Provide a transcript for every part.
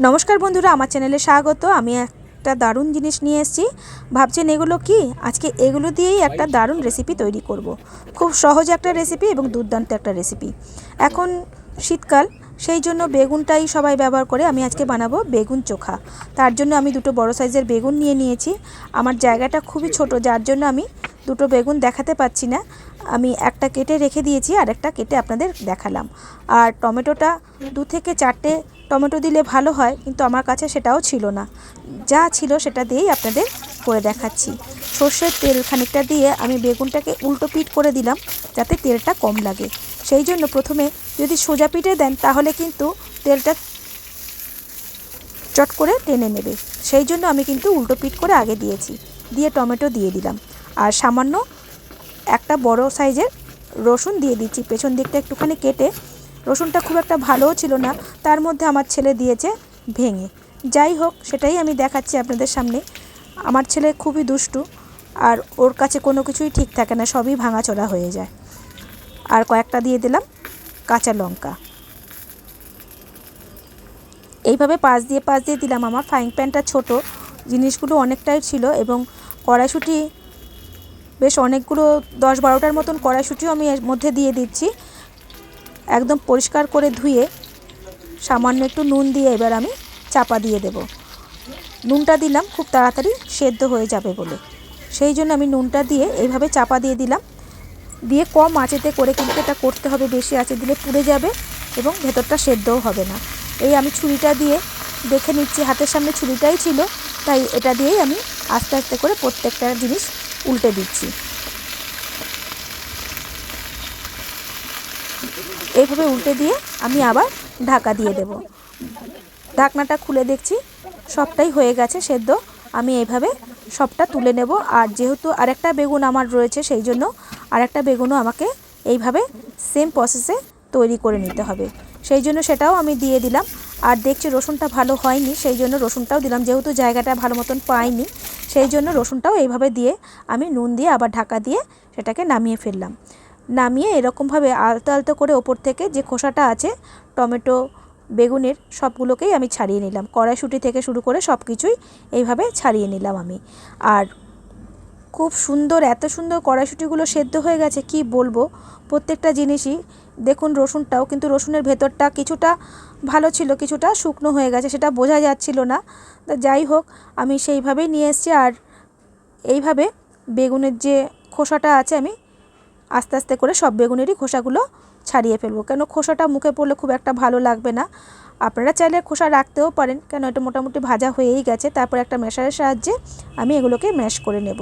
নমস্কার বন্ধুরা, আমার চ্যানেলে স্বাগত। আমি একটা দারুণ জিনিস নিয়ে এসেছি। ভাবছেন এগুলো কি? আজকে এগুলো দিয়েই একটা দারুণ রেসিপি তৈরি করব। খুব সহজ একটা রেসিপি এবং দুর্দান্ত একটা রেসিপি। এখন শীতকাল, সেই জন্য বেগুনটাই সবাই ব্যবহার করে। আমি আজকে বানাবো বেগুন চোখা। তার জন্য আমি দুটো বড় সাইজের বেগুন নিয়ে নিয়েছি। আমার জায়গাটা খুবই ছোট, যার জন্য আমি দুটো বেগুন দেখাতে পাচ্ছি না। আমি একটা কেটে রেখে দিয়েছি আর একটা কেটে আপনাদের দেখালাম। আর টমেটোটা 2 থেকে 4টে টমেটো দিলে ভালো হয়, কিন্তু আমার কাছে সেটাও ছিল না। যা ছিল সেটা দিয়েই আপনাদের করে দেখাচ্ছি। সর্ষের তেল খানিকটা দিয়ে আমি বেগুনটাকে উল্টো পিঠ করে দিলাম, যাতে তেলটা কম লাগে। সেই জন্য প্রথমে যদি সোজা পিঠে দেন তাহলে কিন্তু তেলটা চট করে টেনে নেবে। সেই জন্য আমি কিন্তু উল্টো পিঠ করে আগে দিয়েছি। দিয়ে টমেটো দিয়ে দিলাম আর সামান্য একটা বড় সাইজের রসুন দিয়ে দিচ্ছি, পেছন দিকটা একটুখানি কেটে। রসুনটা খুব একটা ভালোও ছিল না, তার মধ্যে আমার ছেলে দিয়েছে ভেঙে। যাই হোক, সেটাই আমি দেখাচ্ছি আপনাদের সামনে। আমার ছেলে খুবই দুষ্টু, আর ওর কাছে কোনো কিছুই ঠিক থাকে না, সবই ভাঙাচোরা হয়ে যায়। আর কয়েকটা দিয়ে দিলাম কাঁচা লঙ্কা। এইভাবে পাশ দিয়ে দিলাম। আমার ফ্রাইং প্যানটা ছোট, জিনিসগুলো অনেকটাই ছিল, এবং কড়াইশুঁটি বেশ অনেকগুলো 10-12টার মতন কড়াইশুঁটিও আমি এর মধ্যে দিয়ে দিচ্ছি। একদম পরিষ্কার করে ধুয়ে সামান্য একটু নুন দিয়ে এবার আমি চাপা দিয়ে দেব। নুনটা দিলাম খুব তাড়াতাড়ি সেদ্ধ হয়ে যাবে বলে, সেই জন্য আমি নুনটা দিয়ে এইভাবে চাপা দিয়ে দিলাম। দিয়ে কম আঁচেতে করে কিন্তু এটা করতে হবে, বেশি আঁচে দিলে পুড়ে যাবে এবং ভেতরটা সেদ্ধও হবে না। এই আমি ছুরিটা দিয়ে দেখে নিচ্ছি, হাতের সামনে ছুরিটাই ছিল, তাই এটা দিয়েই আমি আস্তে আস্তে করে প্রত্যেকটা জিনিস উল্টে দিচ্ছি। এইভাবে উল্টে দিয়ে আমি আবার ঢাকা দিয়ে দেব। ঢাকনাটা খুলে দেখছি সবটাই হয়ে গেছে সেদ্ধ। আমি এইভাবে সবটা তুলে নেব। আর যেহেতু আরেকটা বেগুন আমার রয়েছে, সেই জন্য আরেকটা বেগুনও আমাকে এইভাবে সেম প্রসেসে তৈরি করে নিতে হবে। সেই জন্য সেটাও আমি দিয়ে দিলাম। আর দেখছি রসুনটা ভালো হয়নি, সেই জন্য রসুনটাও দিলাম। যেহেতু জায়গাটা ভালো মতন পাইনি, সেই জন্য রসুনটাও এইভাবে দিয়ে আমি নুন দিয়ে আবার ঢাকা দিয়ে সেটাকে নামিয়ে ফেললাম। নামিয়ে এরকমভাবে আলতো আলতো করে ওপর থেকে যে খোসাটা আছে টমেটো বেগুনের, সবগুলোকেই আমি ছাড়িয়ে নিলাম। কড়াইশুঁটি থেকে শুরু করে সব কিছুই এইভাবে ছাড়িয়ে নিলাম আমি। আর খুব সুন্দর, এত সুন্দর কড়াইশুঁটিগুলো সেদ্ধ হয়ে গেছে কি বলবো। প্রত্যেকটা জিনিসই দেখুন, রসুনটাও কিন্তু, রসুনের ভেতরটা কিছুটা ভালো ছিল, কিছুটা শুকনো হয়ে গেছে, সেটা বোঝা যাচ্ছিল না। তা যাই হোক, আমি সেইভাবেই নিয়ে এসেছি। আর এইভাবে বেগুনের যে খোসাটা আছে, আমি আস্তে আস্তে করে সব বেগুনেরই খোসাগুলো ছাড়িয়ে ফেলবো, কেন খোসাটা মুখে পড়লে খুব একটা ভালো লাগবে না। আপনারা চাইলে খোসা রাখতেও পারেন, কেন এটা মোটামুটি ভাজা হয়েই গেছে। তারপর একটা ম্যাশারের সাহায্যে আমি এগুলোকে ম্যাশ করে নেব।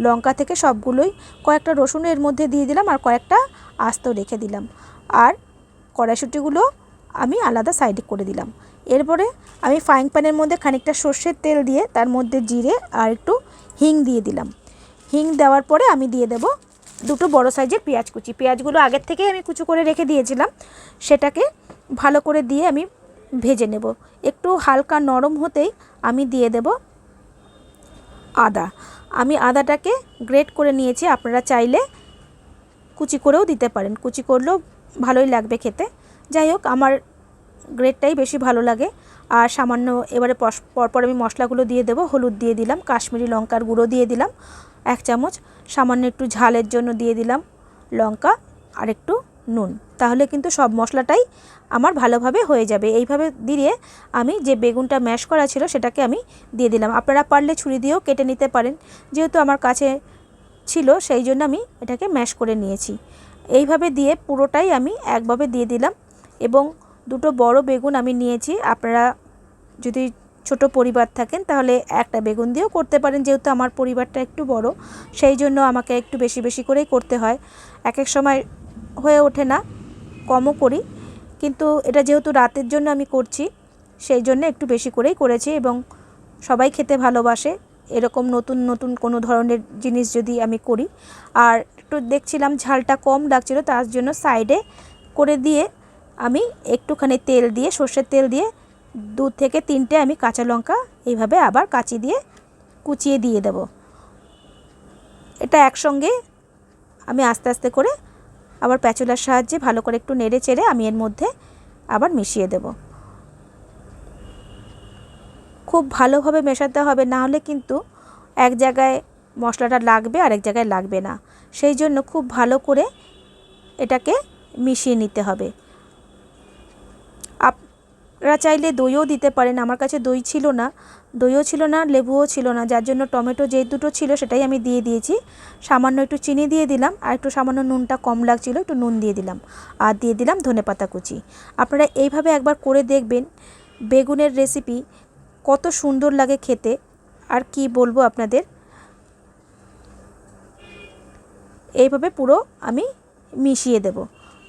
লঙ্কা থেকে সবগুলোই, কয়েকটা রসুন এর মধ্যে দিয়ে দিলাম আর কয়েকটা আস্ত রেখে দিলাম। আর কড়াইশুঁটিগুলো আমি আলাদা সাইডে করে দিলাম। এরপরে আমি ফ্রাইং প্যানের মধ্যে খানিকটা সর্ষের তেল দিয়ে তার মধ্যে জিরে আর একটু হিং দিয়ে দিলাম। হিং দেওয়ার পরে আমি দিয়ে দেব দুটো বড় সাইজের পেঁয়াজ কুচি। পেঁয়াজগুলো আগের থেকেই আমি কুচি করে রেখে দিয়েছিলাম। সেটাকে ভালো করে দিয়ে আমি ভেজে নেব। একটু হালকা নরম হতেই আমি দিয়ে দেব আদা। আমি আদাটাকে গ্রেট করে নিয়েছি, আপনারা চাইলে কুচি করেও দিতে পারেন, কুচি করলেও ভালোই লাগবে খেতে। যাই হোক, আমার গ্রেটটাই বেশি ভালো লাগে। আর সামান্য এবারে পরপর আমি মশলাগুলো দিয়ে দেব। হলুদ দিয়ে দিলাম, কাশ্মীরি লঙ্কার গুঁড়ো দিয়ে দিলাম 1 চামচ, সামান্য একটু ঝালের জন্য দিয়ে দিলাম লঙ্কা আর একটু নুন। তাহলে কিন্তু সব মশলাটাই আমার ভালোভাবে হয়ে যাবে। এইভাবে দিয়ে আমি যে বেগুনটা ম্যাশ করা ছিল সেটাকে আমি দিয়ে দিলাম। আপনারা পারলে ছুরি দিয়েও কেটে নিতে পারেন, যেহেতু আমার কাছে ছিল সেই জন্য আমি এটাকে ম্যাশ করে নিয়েছি। এইভাবে দিয়ে পুরোটাই আমি একভাবে দিয়ে দিলাম। এবং দুটো বড় বেগুন আমি নিয়েছি। আপনারা যদি ছোট পরিবার থাকেন তাহলে একটা বেগুন দিয়েও করতে পারেন, যেহেতু আমার পরিবারটা একটু বড়, সেই জন্য আমাকে একটু বেশি বেশি করেই করতে হয়। এক এক সময় হয়ে ওঠে না, কমও করি, কিন্তু এটা যেহেতু রাতের জন্য আমি করছি, সেই জন্য একটু বেশি করেই করেছি। এবং সবাই খেতে ভালোবাসে এরকম নতুন নতুন কোনো ধরনের জিনিস যদি আমি করি। আর একটু দেখছিলাম ঝালটা কম লাগছিল, তার জন্য সাইডে করে দিয়ে আমি একটুখানি তেল দিয়ে, সর্ষের তেল দিয়ে 2 থেকে 3টে আমি কাঁচা লঙ্কা এইভাবে আবার কাঁচি দিয়ে কুচিয়ে দিয়ে দেব। এটা একসঙ্গে আমি আস্তে আস্তে করে আবার প্যাচুলার সাহায্যে ভালো করে একটু নেড়ে চেড়ে আমি এর মধ্যে আবার মিশিয়ে দেব। খুব ভালোভাবে মেশাতে হবে, না হলে কিন্তু এক জায়গায় মশলাটা লাগবে আর এক জায়গায় লাগবে না। সেই জন্য খুব ভালো করে এটাকে মিশিয়ে নিতে হবে। আপনারা চাইলে দইও দিতে পারেন, আমার কাছে দই ছিল না, দইও ছিল না, লেবুও ছিল না, যার জন্য টমেটো যে দুটো ছিল সেটাই আমি দিয়ে দিয়েছি। সামান্য একটু চিনি দিয়ে দিলাম, আর একটু সামান্য নুনটা কম লাগছিল, একটু নুন দিয়ে দিলাম, আর দিয়ে দিলাম ধনেপাতা কুচি। আপনারা এইভাবে একবার করে দেখবেন বেগুনের রেসিপি কত সুন্দর লাগে খেতে, আর কি বলবো আপনাদের। এইভাবে পুরো আমি মিশিয়ে দেব।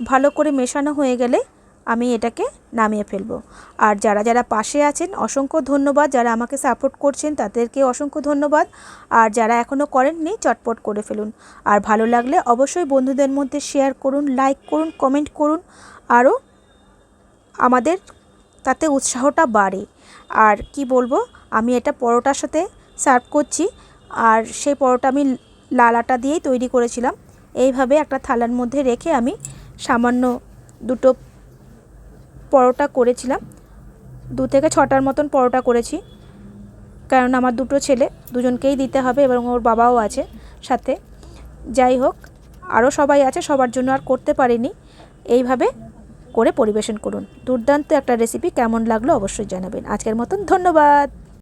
ভালো করে মেশানো হয়ে গেলে আমি এটাকে নামিয়ে ফেলবো। আর যারা যারা পাশে আছেন অসংখ্য ধন্যবাদ, যারা আমাকে সাপোর্ট করছেন তাদেরকে অসংখ্য ধন্যবাদ, আর যারা এখনও করেননি চটপট করে ফেলুন। আর ভালো লাগলে অবশ্যই বন্ধুদের মধ্যে শেয়ার করুন, লাইক করুন, কমেন্ট করুন, আরও আমাদের তাতে উৎসাহটা বাড়ে। আর কি বলবো, আমি এটা পরোটার সাথে সার্ভ করছি, আর সেই পরোটা আমি লাল আটা দিয়েই তৈরি করেছিলাম। এইভাবে একটা থালার মধ্যে রেখে আমি সামান্য দুটো পরোটা করেছিলাম, 2 থেকে 6টার মতন পরোটা করেছি, কারণ আমার দুটো ছেলে, দুজনকেই দিতে হবে এবং ওর বাবাও আছে সাথে। যাই হোক, আরও সবাই আছে, সবার জন্য আর করতে পারিনি। এইভাবে করে পরিবেশন করুন। দুর্দান্ত একটা রেসিপি, কেমন লাগলো অবশ্যই জানাবেন। আজকের মতন ধন্যবাদ।